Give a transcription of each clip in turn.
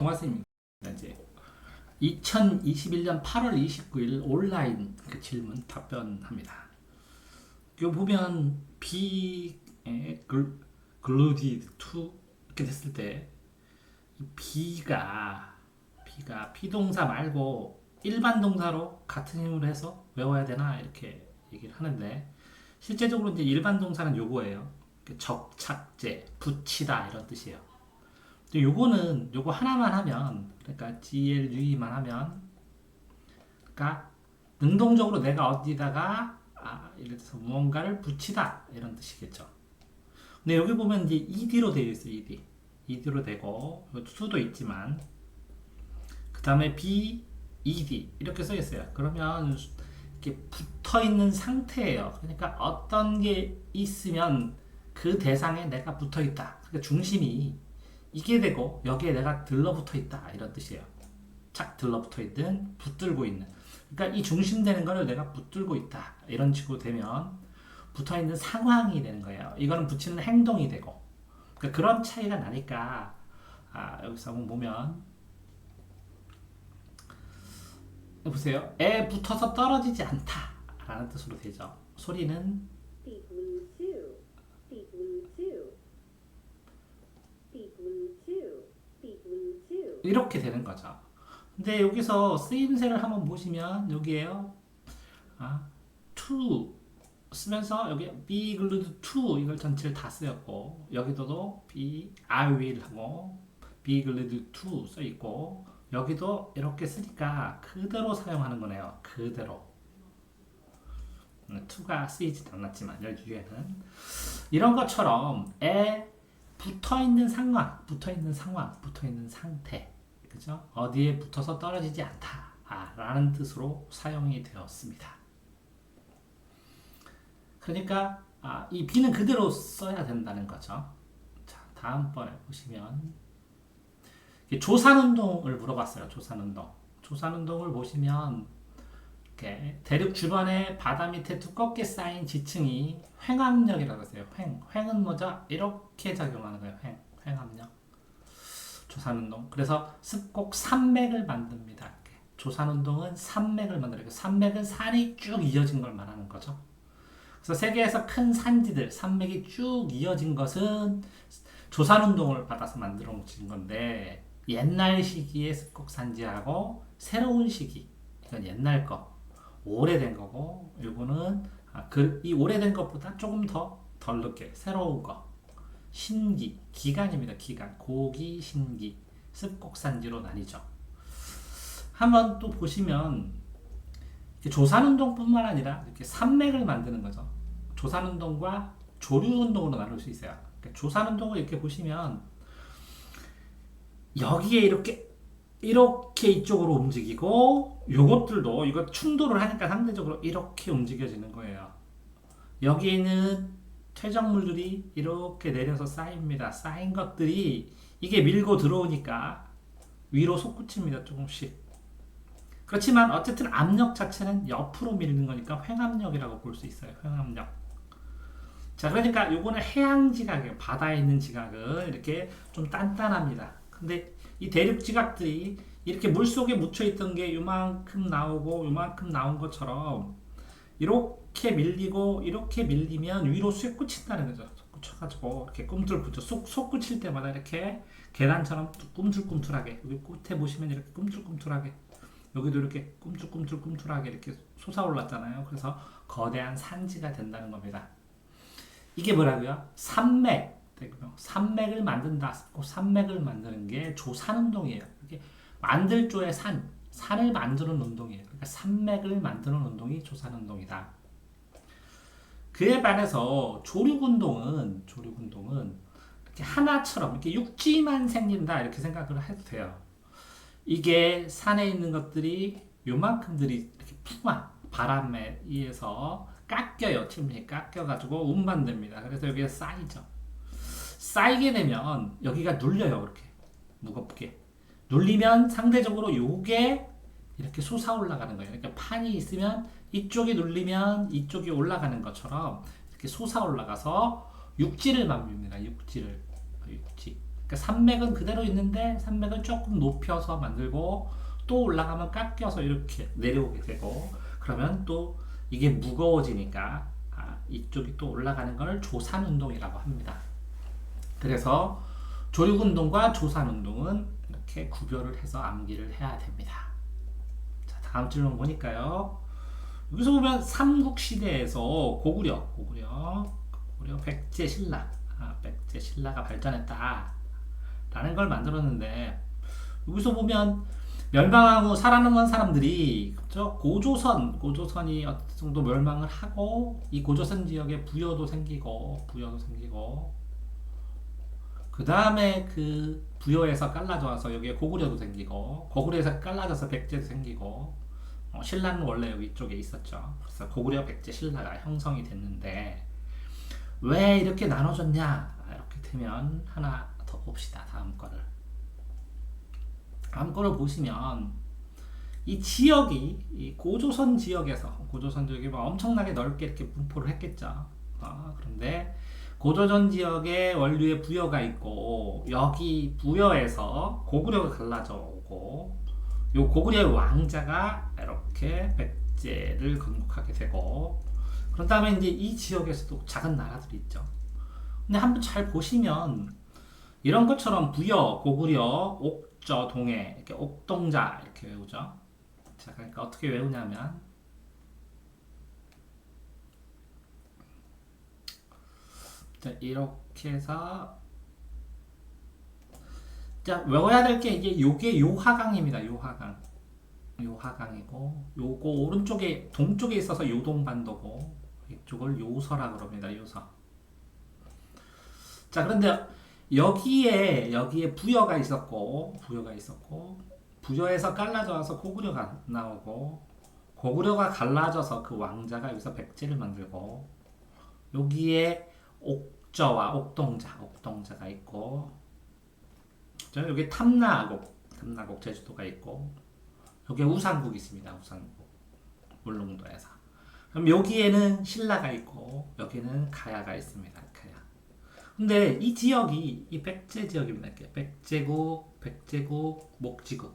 동화쌤입니다. 이제 2021년 8월 29일 온라인 그 질문 답변합니다. 이거 보면 be glued to 이렇게 됐을 때 be가 비동사 말고 일반 동사로 같은 힘으로 해서 외워야 되나 이렇게 얘기를 하는데 실제적으로 이제 일반 동사는 요거예요. 접착제, 붙이다 이런 뜻이에요. 근데 요거 하나만 하면 그러니까 GLUE만 하면 그러니까 능동적으로 내가 어디다가 예를 들어서 무언가를 붙이다 이런 뜻이겠죠. 근데 여기 보면 이제 ED로 되어 있어요. ED로 되고 to도 있지만 그 다음에 B, ED 이렇게 써 있어요. 그러면 이렇게 붙어 있는 상태예요. 그러니까 어떤 게 있으면 그 대상에 내가 붙어 있다. 그러니까 중심이 이게 되고 여기에 내가 들러붙어 있다 이런 뜻이에요. 착 들러붙어 있든 붙들고 있는. 그러니까 이 중심되는 거를 내가 붙들고 있다 이런 식으로 되면 붙어 있는 상황이 되는 거예요. 이거는 붙이는 행동이 되고. 그러니까 그런 차이가 나니까 여기서 한번 보면 보세요. 에 붙어서 떨어지지 않다 라는 뜻으로 되죠. 소리는 Be blue too. Be blue too. Be blue too. Be blue too. 이렇게 되는 거죠. 근데 여기서 쓰임새를 한번 보시면 여기에요. to 쓰면서 여기 be glued to 이걸 전체를 다 쓰였고 여기도도 be I will 하고 be glued to 써 있고 여기도 이렇게 쓰니까 그대로 사용하는 거네요. 그대로. to가 쓰이진 않았지만 여기에는 이런 것처럼 에 붙어 있는 상황, 붙어 있는 상태, 그죠? 어디에 붙어서 떨어지지 않다 라는 뜻으로 사용이 되었습니다. 그러니까 이 be는 그대로 써야 된다는 거죠. 자, 다음번에 보시면 조산운동을 물어봤어요. 조산운동을 보시면 이렇게 대륙 주변에 바다 밑에 두껍게 쌓인 지층이 횡압력이라고 했어요. 횡은 뭐죠? 이렇게 작용하는 거예요. 횡압력. 조산운동. 그래서 습곡 산맥을 만듭니다. 이렇게. 조산운동은 산맥을 만들어요. 산맥은 산이 쭉 이어진 걸 말하는 거죠. 그래서 세계에서 큰 산지들, 산맥이 쭉 이어진 것은 조산운동을 받아서 만들어진 건데 옛날 시기의 습곡산지하고 새로운 시기, 이건 옛날 거, 오래된 거고 요거는 이 오래된 것보다 조금 덜 늦게 새로운 거, 신기, 기간입니다. 기간, 고기, 신기, 습곡산지로 나뉘죠. 한번 또 보시면 조산운동뿐만 아니라 이렇게 산맥을 만드는 거죠. 조산운동과 조류운동으로 나눌 수 있어요. 그러니까 조산운동을 이렇게 보시면 여기에 이렇게 이쪽으로 움직이고 요것들도 이거 충돌을 하니까 상대적으로 이렇게 움직여지는 거예요. 여기에 있는 퇴적물들이 이렇게 내려서 쌓입니다. 쌓인 것들이 이게 밀고 들어오니까 위로 솟구칩니다. 조금씩. 그렇지만 어쨌든 압력 자체는 옆으로 밀는 거니까 횡압력이라고 볼 수 있어요. 횡압력. 자, 그러니까 요거는 해양 지각이에요. 바다에 있는 지각은 이렇게 좀 단단합니다. 근데 이 대륙 지각들이 이렇게 물속에 묻혀 있던 게 요만큼 나오고 요만큼 나온 것처럼 이렇게 밀리고 이렇게 밀리면 위로 솟구친다는 거죠. 솟구쳐가지고 이렇게 꿈틀꿈틀 솟구칠 때마다 이렇게 계단처럼 꿈틀꿈틀하게 여기 끝에 보시면 이렇게 꿈틀꿈틀하게 여기도 이렇게 꿈틀꿈틀하게 이렇게 솟아올랐잖아요. 그래서 거대한 산지가 된다는 겁니다. 이게 뭐라고요? 산맥을 만든다. 산맥을 만드는 게 조산운동이에요. 이게 만들 조의 산을 만드는 운동이에요. 그러니까 산맥을 만드는 운동이 조산운동이다. 그에 반해서 조륙운동은 이렇게 하나처럼 이렇게 육지만 생긴다 이렇게 생각을 해도 돼요. 이게 산에 있는 것들이 요만큼들이 이렇게 풍화 바람에 의해서 깎여요. 팀이 깎여가지고 운반됩니다. 그래서 여기에 쌓이죠. 쌓이게 되면 여기가 눌려요. 이렇게 무겁게 눌리면 상대적으로 요게 이렇게 솟아 올라가는 거예요. 그러니까 판이 있으면 이쪽이 눌리면 이쪽이 올라가는 것처럼 이렇게 솟아 올라가서 육지를 만듭니다. 육지. 그러니까 산맥은 그대로 있는데 산맥을 조금 높여서 만들고 또 올라가면 깎여서 이렇게 내려오게 되고 그러면 또 이게 무거워지니까 이쪽이 또 올라가는 걸 조산운동이라고 합니다. 그래서 조륙운동과 조산운동은 이렇게 구별을 해서 암기를 해야 됩니다. 자, 다음 질문 보니까요. 여기서 보면 삼국시대에서 고구려 백제 신라 백제 신라가 발전했다 라는 걸 만들었는데 여기서 보면 멸망하고 살아남은 사람들이 그렇죠? 고조선이 어느 정도 멸망을 하고 이 고조선 지역에 부여도 생기고 그 다음에 그 부여에서 갈라져서 여기에 고구려도 생기고 고구려에서 갈라져서 백제도 생기고 신라는 원래 여기 쪽에 있었죠. 그래서 고구려 백제 신라가 형성이 됐는데 왜 이렇게 나눠졌냐 이렇게 되면 하나 더 봅시다. 다음 거를 보시면 이 지역이 이 고조선 지역이 뭐 엄청나게 넓게 이렇게 분포를 했겠죠. 그런데 고조선 지역에 원류의 부여가 있고 여기 부여에서 고구려가 갈라져 오고 요 고구려의 왕자가 이렇게 백제를 건국하게 되고 그런 다음에 이제 이 지역에서도 작은 나라들이 있죠. 근데 한번 잘 보시면 이런 것처럼 부여, 고구려, 옥저, 동해 이렇게 옥동자 이렇게 외우죠. 자, 그러니까 어떻게 외우냐면 자, 이렇게 해서 자, 외워야 될 게 요게 요하강입니다. 요하강이고 요거 오른쪽에 동쪽에 있어서 요동반도고 이쪽을 요서라 그럽니다. 요서. 자, 그런데 여기에 부여가 있었고 부여에서 갈라져서 고구려가 나오고 고구려가 갈라져서 그 왕자가 여기서 백제를 만들고 여기에 옥저와 옥동자가 있고 여기 탐나곡 제주도가 있고 여기에 우상국이 있습니다. 우상국 울릉도에서. 그럼 여기에는 신라가 있고 여기는 가야가 있습니다. 가야. 근데 이 지역이 이 백제 지역입니다. 이렇게 백제국, 목지국.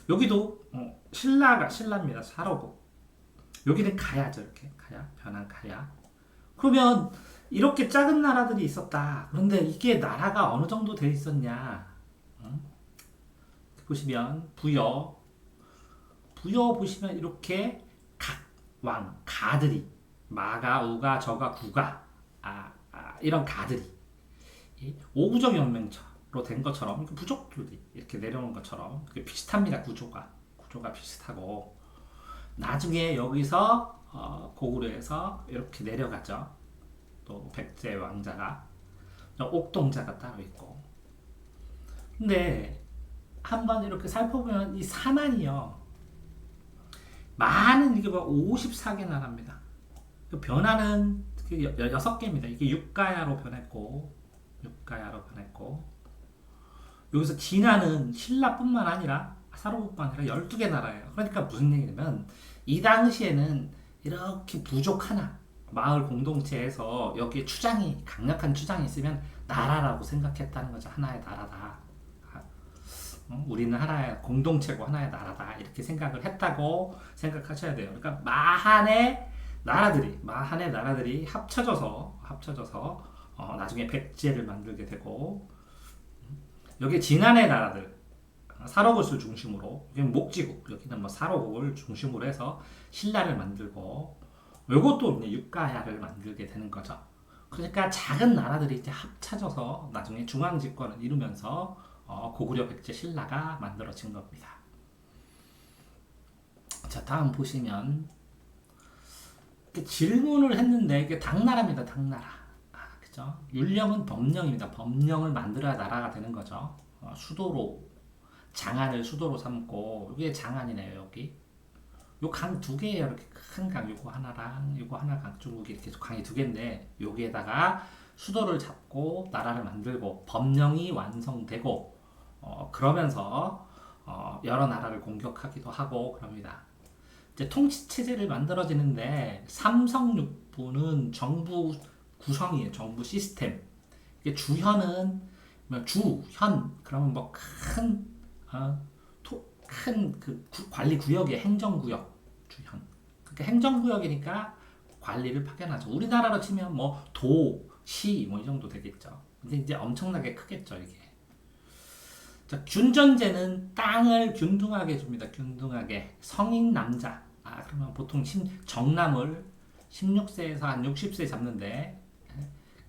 여기도 신라입니다. 사로국. 여기는 가야죠. 이렇게 가야, 변한 가야. 그러면 이렇게 작은 나라들이 있었다. 그런데 이게 나라가 어느 정도 돼 있었냐? 보시면 부여 보시면 이렇게 가들이 마가, 우가, 저가, 구가 이런 가들이 오부정 연맹처로 된 것처럼 부족들이 이렇게 내려오는 것처럼 비슷합니다. 구조가 비슷하고 나중에 여기서 고구려에서 이렇게 내려가죠. 또 백제 왕자가 옥동자가 따로 있고 근데 한번 이렇게 살펴보면 이 산안이요 많은 이게 54개 나라입니다. 그 변화는 6개입니다. 이게 육가야로 변했고 여기서 진화는 신라뿐만 아니라 사로국뿐만 아니라 12개 나라예요. 그러니까 무슨 얘기냐면 이 당시에는 이렇게 부족 하나 마을 공동체에서 여기에 강력한 추장이 있으면 나라라고 생각했다는 거죠. 하나의 나라다. 우리는 하나의 공동체고 하나의 나라다. 이렇게 생각을 했다고 생각하셔야 돼요. 그러니까 마한의 나라들이 합쳐져서 나중에 백제를 만들게 되고 여기 진안의 나라들 사로국을 중심으로 여기는 목지국 여기는 뭐 사로국을 중심으로 해서 신라를 만들고 이것도 이제 육가야를 만들게 되는 거죠. 그러니까 작은 나라들이 이제 합쳐져서 나중에 중앙 집권을 이루면서 고구려 백제 신라가 만들어진 겁니다. 자, 다음 보시면 질문을 했는데 이게 당나라입니다. 당나라. 그죠? 율령은 법령입니다. 법령을 만들어야 나라가 되는 거죠. 장안을 수도로 삼고 이게 장안이네요. 여기 요 강 두 개예요. 이렇게 큰 강 요거 하나랑 요거 하나 강 중국이 이렇게 강이 두 개인데 여기에다가 수도를 잡고 나라를 만들고 법령이 완성되고 그러면서 여러 나라를 공격하기도 하고 그럽니다. 이제 통치 체제를 만들어지는데 삼성육부는 정부 구성이에요. 정부 시스템. 이게 주현은 주, 현 그러면 뭐 큰 그 관리 구역의 행정구역 주현. 그러니까 행정구역이니까 관리를 파견하죠. 우리나라로 치면 뭐 도, 시 뭐 이 정도 되겠죠. 근데 이제 엄청나게 크겠죠 이게. 자, 균전제는 땅을 균등하게 줍니다. 균등하게. 성인 남자. 그러면 보통 정남을 16세에서 한 60세 잡는데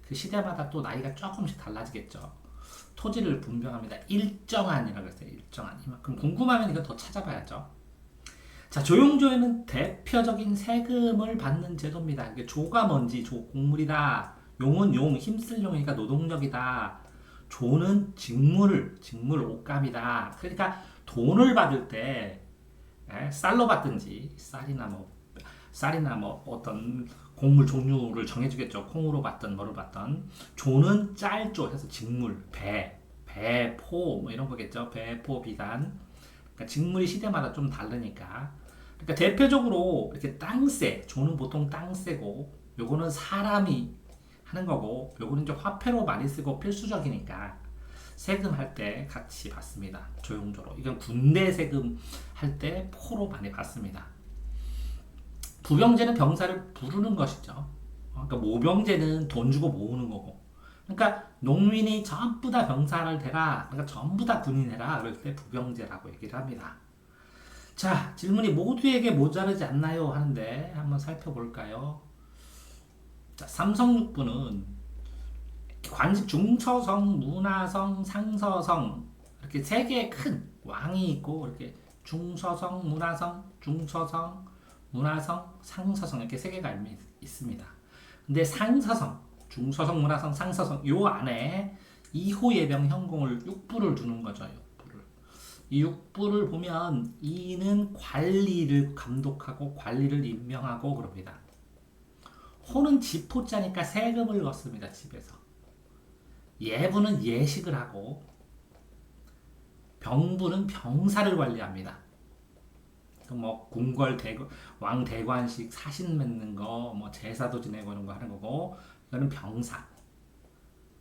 그 시대마다 또 나이가 조금씩 달라지겠죠. 토지를 분배합니다. 일정한이라고 했어요. 일정한. 이만큼 궁금하면 이거 더 찾아봐야죠. 자, 조용조에는 대표적인 세금을 받는 제도입니다. 이게 조가 뭔지, 곡물이다. 용은 용, 힘쓸 용이니까 노동력이다. 조는 직물 옷감이다. 그러니까 돈을 받을 때 쌀로 받든지 쌀이나 뭐 어떤 곡물 종류를 정해주겠죠. 콩으로 받든 뭐로 받든. 조는 짤조 해서 직물, 배포 뭐 이런 거겠죠. 배포 비단. 그러니까 직물이 시대마다 좀 다르니까. 그러니까 대표적으로 이렇게 땅세, 조는 보통 땅세고, 요거는 사람이 하는 거고, 요거는 이제 화폐로 많이 쓰고 필수적이니까 세금 할 때 같이 받습니다. 조용조로. 이건 군대 세금 할 때 포로 많이 받습니다. 부병제는 병사를 부르는 것이죠. 그러니까 모병제는 돈 주고 모으는 거고. 그러니까 농민이 전부 다 병사를 대라. 그러니까 전부 다 군인 해라. 그럴 때 부병제라고 얘기를 합니다. 자, 질문이 모두에게 모자르지 않나요? 하는데 한번 살펴볼까요? 자, 삼성육부는 관직 중처성, 문화성, 상서성 이렇게 세 개의 큰 왕이 있고 이렇게 중서성, 문화성, 상서성 이렇게 세 개가 있습니다. 근데 상서성, 중서성, 문화성, 상서성 요 안에 2호 예병 현공을 6부를 두는 거죠. 6부를. 이 6부를 보면 2는 관리를 감독하고 관리를 임명하고 그럽니다. 호는 지포자니까 세금을 넣습니다. 집에서. 예부는 예식을 하고 병부는 병사를 관리합니다. 뭐 궁궐 왕 대관식 사신 맺는 거, 뭐 제사도 지내고 이런 거 하는 거고, 이거는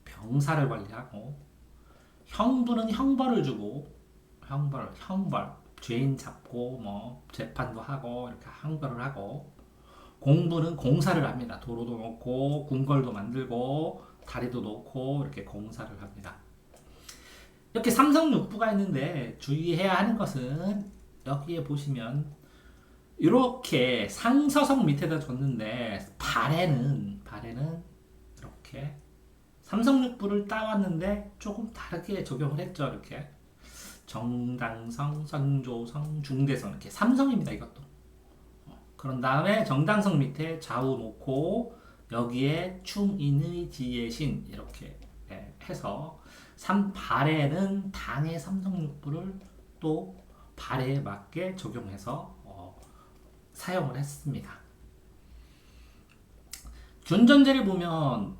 병사를 관리하고, 형부는 형벌을 주고, 형벌, 죄인 잡고 뭐 재판도 하고 이렇게 형벌을 하고, 공부는 공사를 합니다. 도로도 놓고 궁궐도 만들고 다리도 놓고 이렇게 공사를 합니다. 이렇게 삼성육부가 있는데 주의해야 하는 것은 여기에 보시면 이렇게 상서성 밑에다 줬는데 발에는 이렇게 삼성육부를 따왔는데 조금 다르게 적용을 했죠. 이렇게 정당성, 선조성, 중대성 이렇게 삼성입니다. 이것도. 그런 다음에 정당성 밑에 좌우 놓고 여기에 충인의 지혜신 이렇게 해서 발에는 당의 삼성육부를 또 발에 맞게 적용해서 사용을 했습니다. 균전제를 보면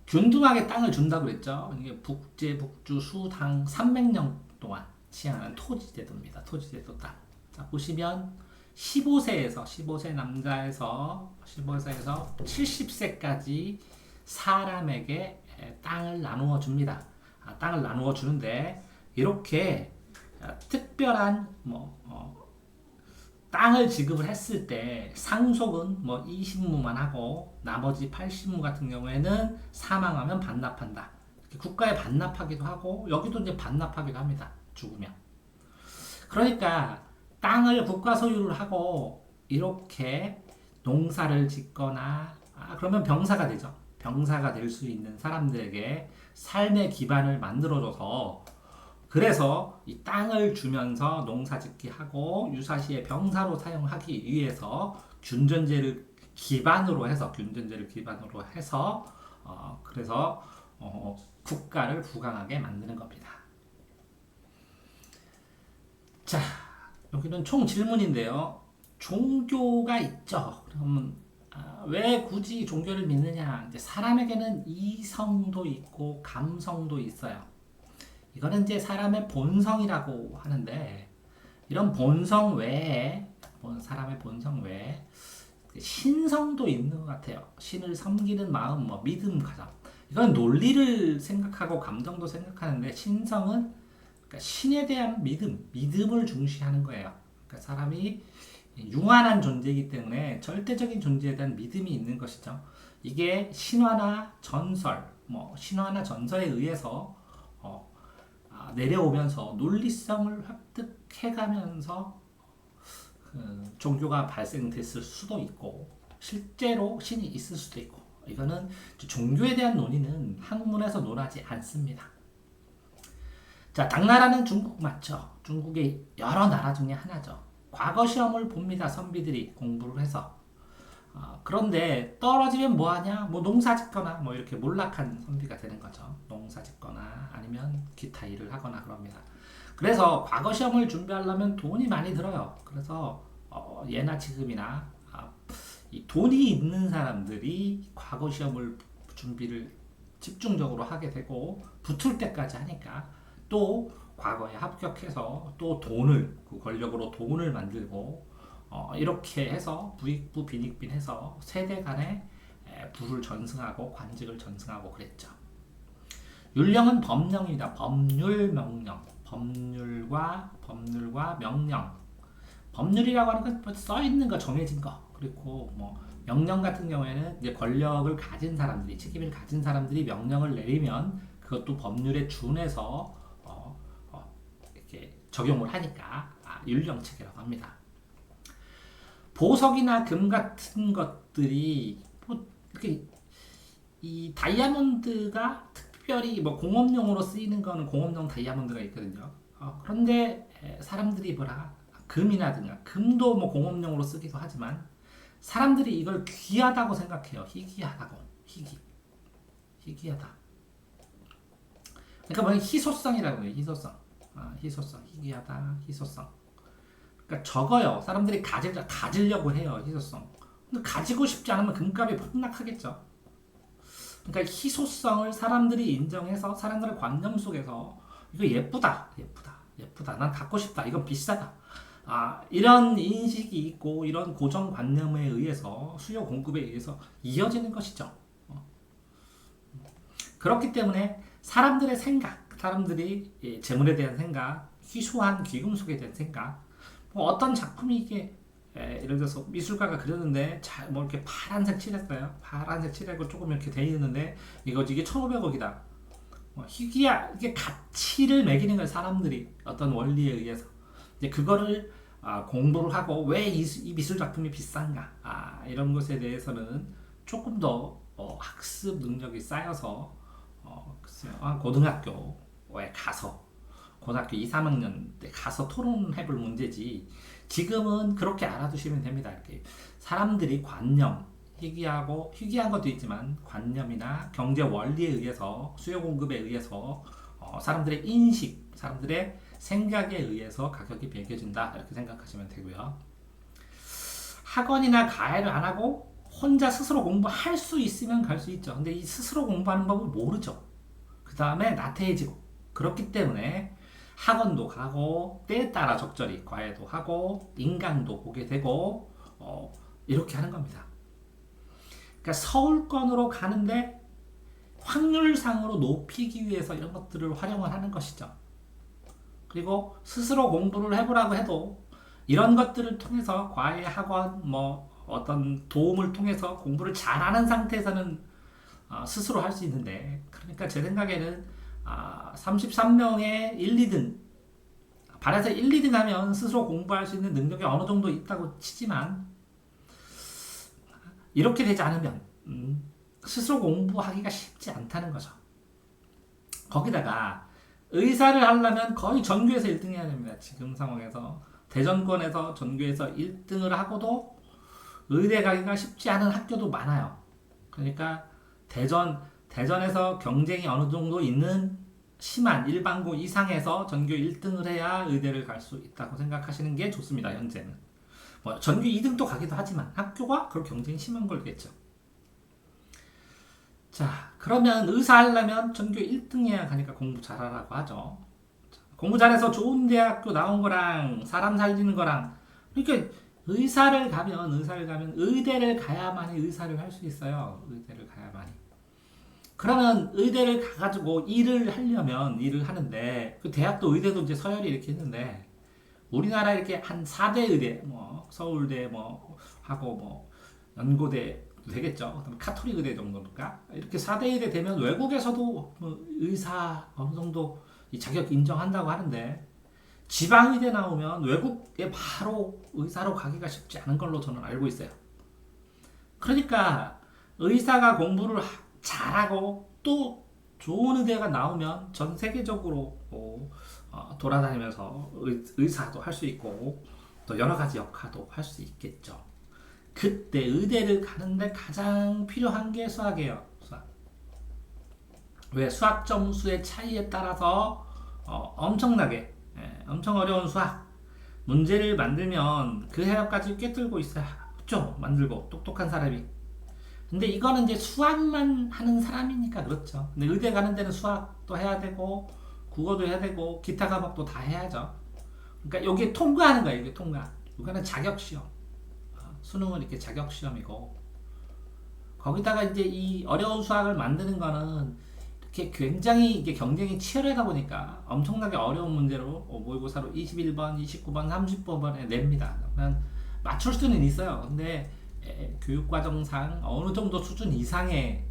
균등하게 땅을 준다고 그랬죠. 이게 북제, 북주, 수당 300년 동안 시행하는 토지제도입니다. 토지제도 땅. 자, 보시면 15세 남자에서 70세까지 사람에게 땅을 나누어 줍니다. 땅을 나누어 주는데 이렇게 특별한 땅을 지급을 했을 때 상속은 20무만 하고 나머지 80무 같은 경우에는 사망하면 반납한다. 국가에 반납하기도 하고 여기도 이제 반납하기도 합니다. 죽으면. 그러니까 땅을 국가 소유를 하고 이렇게 농사를 짓거나 그러면 병사가 되죠. 병사가 될 수 있는 사람들에게 삶의 기반을 만들어줘서 그래서 이 땅을 주면서 농사짓기 하고 유사시에 병사로 사용하기 위해서 균전제를 기반으로 해서 그래서 국가를 부강하게 만드는 겁니다. 자, 여기는 총 질문인데요. 종교가 있죠. 그러면 왜 굳이 종교를 믿느냐? 이제 사람에게는 이성도 있고 감성도 있어요. 이거는 이제 사람의 본성이라고 하는데 이런 본성 외에 사람의 본성 외에 신성도 있는 것 같아요. 신을 섬기는 마음, 믿음, 가정. 이건 논리를 생각하고 감정도 생각하는데 신성은 그러니까 신에 대한 믿음을 중시하는 거예요. 그러니까 사람이 유한한 존재이기 때문에 절대적인 존재에 대한 믿음이 있는 것이죠. 이게 신화나 전설, 신화나 전설에 의해서 내려오면서 논리성을 획득해가면서 종교가 발생됐을 수도 있고 실제로 신이 있을 수도 있고 이거는 종교에 대한 논의는 학문에서 논하지 않습니다. 자, 당나라는 중국 맞죠? 중국의 여러 나라 중에 하나죠. 과거 시험을 봅니다. 선비들이 공부를 해서. 그런데 떨어지면 뭐하냐? 농사 짓거나 이렇게 몰락한 선비가 되는 거죠. 농사 짓거나 아니면 기타 일을 하거나 그럽니다. 그래서 과거 시험을 준비하려면 돈이 많이 들어요. 그래서 예나 지금이나 이 돈이 있는 사람들이 과거 시험을 준비를 집중적으로 하게 되고 붙을 때까지 하니까 또 과거에 합격해서 또 그 권력으로 돈을 만들고 이렇게 해서 부익부 빈익빈 해서 세대 간의 부를 전승하고 관직을 전승하고 그랬죠. 율령은 법령입니다. 법률, 명령. 법률과 명령. 법률이라고 하는 건 써 있는 거, 정해진 거. 그리고 명령 같은 경우에는 이제 권력을 가진 사람들이, 책임을 가진 사람들이 명령을 내리면 그것도 법률에 준해서 이렇게 적용을 하니까 율령체계라고 합니다. 보석이나 금 같은 것들이 이렇게 이 다이아몬드가 특별히 공업용으로 쓰이는 거는 공업용 다이아몬드가 있거든요. 그런데 사람들이 금이라든가 금도 공업용으로 쓰기도 하지만 사람들이 이걸 귀하다고 생각해요. 희귀하다고. 희귀하다. 그러니까 희소성이라고 해요. 희소성. 희소성. 희귀하다. 희소성. 그러니까 적어요. 사람들이 가지려고 해요. 희소성. 근데 가지고 싶지 않으면 금값이 폭락하겠죠. 그러니까 희소성을 사람들이 인정해서 사람들의 관념 속에서 이거 예쁘다. 난 갖고 싶다. 이건 비싸다. 이런 인식이 있고 이런 고정관념에 의해서 수요 공급에 의해서 이어지는 것이죠. 그렇기 때문에 사람들의 생각, 사람들이 재물에 대한 생각, 희소한 귀금속에 대한 생각, 어떤 작품이 이게 예를 들어서 미술가가 그렸는데 이렇게 파란색 칠했어요. 파란색 칠하고 조금 이렇게 돼 있는데 이게 1,500억이다. 이게 가치를 매기는 거예요. 사람들이 어떤 원리에 의해서. 이제 그거를 공부를 하고 왜 이 미술 작품이 비싼가 이런 것에 대해서는 조금 더 학습 능력이 쌓여서 고등학교에 가서 고등학교 2, 3학년 때 가서 토론해볼 문제지 지금은 그렇게 알아두시면 됩니다. 이렇게 사람들이 관념, 희귀한 것도 있지만 관념이나 경제 원리에 의해서 수요 공급에 의해서 사람들의 인식, 사람들의 생각에 의해서 가격이 매겨진다 이렇게 생각하시면 되고요. 학원이나 과외를 안 하고 혼자 스스로 공부할 수 있으면 갈 수 있죠. 근데 이 스스로 공부하는 법을 모르죠. 그 다음에 나태해지고 그렇기 때문에 학원도 가고 때에 따라 적절히 과외도 하고 인강도 보게 되고 이렇게 하는 겁니다. 그러니까 서울권으로 가는데 확률상으로 높이기 위해서 이런 것들을 활용을 하는 것이죠. 그리고 스스로 공부를 해보라고 해도 이런 것들을 통해서 과외, 학원, 어떤 도움을 통해서 공부를 잘하는 상태에서는 스스로 할 수 있는데 그러니까 제 생각에는 33명의 1, 2등 반에서 1, 2등 하면 스스로 공부할 수 있는 능력이 어느 정도 있다고 치지만 이렇게 되지 않으면 스스로 공부하기가 쉽지 않다는 거죠. 거기다가 의사를 하려면 거의 전교에서 1등 해야 됩니다. 지금 상황에서 대전권에서 전교에서 1등을 하고도 의대 가기가 쉽지 않은 학교도 많아요. 그러니까 대전에서 경쟁이 어느 정도 있는 심한 일반고 이상에서 전교 1등을 해야 의대를 갈 수 있다고 생각하시는 게 좋습니다. 현재는. 전교 2등도 가기도 하지만 학교가 그런 경쟁이 심한 걸겠죠. 자, 그러면 의사 하려면 전교 1등 해야 가니까 공부 잘하라고 하죠. 공부 잘해서 좋은 대학교 나온 거랑 사람 살리는 거랑 그러니까 의대를 가면 의대를 가야만이 의사를 할 수 있어요. 의대를 가야만이. 그러면 의대를 가가지고 일을 하려면 일을 하는데 그 대학도 의대도 이제 서열이 이렇게 있는데 우리나라 이렇게 한 4대 의대 뭐 서울대 뭐 하고 뭐 연고대 되겠죠. 그다음에 카톨릭 의대 정도니까 이렇게 4대 의대 되면 외국에서도 뭐 의사 어느 정도 이 자격 인정한다고 하는데 지방 의대 나오면 외국에 바로 의사로 가기가 쉽지 않은 걸로 저는 알고 있어요. 그러니까 의사가 공부를 잘하고 또 좋은 의대가 나오면 전 세계적으로 돌아다니면서 의사도 할 수 있고 또 여러 가지 역할도 할 수 있겠죠. 그때 의대를 가는데 가장 필요한 게 수학이에요. 수학. 왜 수학 점수의 차이에 따라서 엄청나게 엄청 어려운 수학 문제를 만들면 그 해역까지 꿰뚫고 있어야죠. 만들고 똑똑한 사람이. 근데 이거는 이제 수학만 하는 사람이니까 그렇죠. 근데 의대 가는 데는 수학도 해야 되고 국어도 해야 되고 기타 과목도 다 해야죠. 그러니까 여기 통과하는 거예요. 이게 통과. 이거는 자격 시험. 수능은 이렇게 자격 시험이고 거기다가 이제 이 어려운 수학을 만드는 거는 이렇게 굉장히 이게 경쟁이 치열하다 보니까 엄청나게 어려운 문제로 모의고사로 21번, 29번, 30번에 냅니다. 그러면 맞출 수는 있어요. 근데 교육과정상 어느 정도 수준 이상의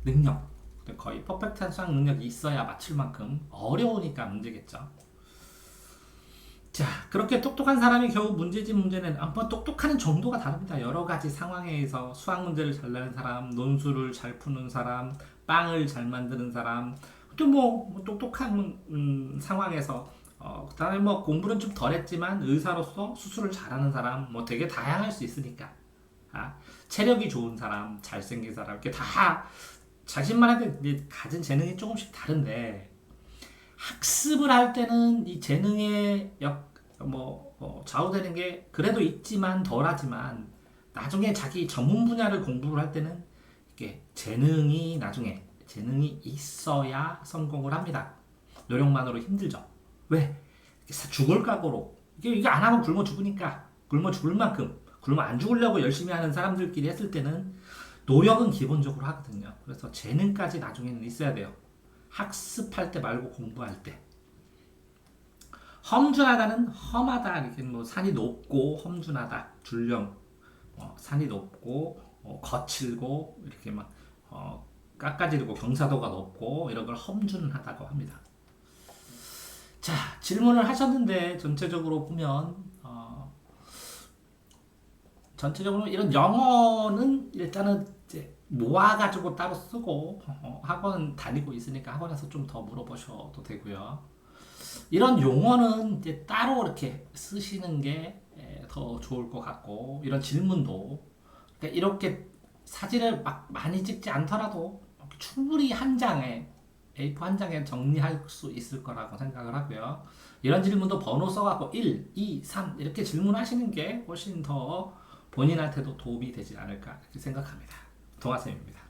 능력, 거의 퍼펙트한 수학 능력이 있어야 맞출 만큼 어려우니까 문제겠죠. 자, 그렇게 똑똑한 사람이 겨우 문제집 문제는 뭐 똑똑한 정도가 다릅니다. 여러 가지 상황에서 수학 문제를 잘 내는 사람, 논술을 잘 푸는 사람, 빵을 잘 만드는 사람, 또 뭐 똑똑한 상황에서 그다음에 뭐 공부는 좀 덜했지만 의사로서 수술을 잘하는 사람, 뭐 되게 다양할 수 있으니까. 체력이 좋은 사람, 잘생긴 사람, 이렇게 다 자신만의 가진 재능이 조금씩 다른데 학습을 할 때는 이 재능에 좌우되는 게 그래도 있지만 덜하지만 나중에 자기 전문 분야를 공부를 할 때는 이게 재능이 나중에 재능이 있어야 성공을 합니다. 노력만으로 힘들죠. 왜? 죽을 각오로 이게 안 하면 굶어 죽으니까 굶어 죽을 만큼 굶어 안 죽으려고 열심히 하는 사람들끼리 했을 때는 노력은 기본적으로 하거든요. 그래서 재능까지 나중에는 있어야 돼요. 학습할 때 말고 공부할 때. 험준하다는 험하다 이렇게 뭐 산이 높고 험준하다 줄령 산이 높고 거칠고 이렇게 막 깎아지르고 경사도가 높고 이런 걸 험준하다고 합니다. 자, 질문을 하셨는데 전체적으로 보면 전체적으로 이런 영어는 일단은 이제 모아가지고 따로 쓰고 학원 다니고 있으니까 학원에서 좀 더 물어보셔도 되고요. 이런 용어는 이제 따로 이렇게 쓰시는 게 더 좋을 것 같고 이런 질문도 그러니까 이렇게 사진을 막 많이 찍지 않더라도 충분히 한 장에 A4 한 장에 정리할 수 있을 거라고 생각을 하고요. 이런 질문도 번호 써갖고 1, 2, 3 이렇게 질문하시는 게 훨씬 더 본인한테도 도움이 되지 않을까 이렇게 생각합니다. 동아쌤입니다.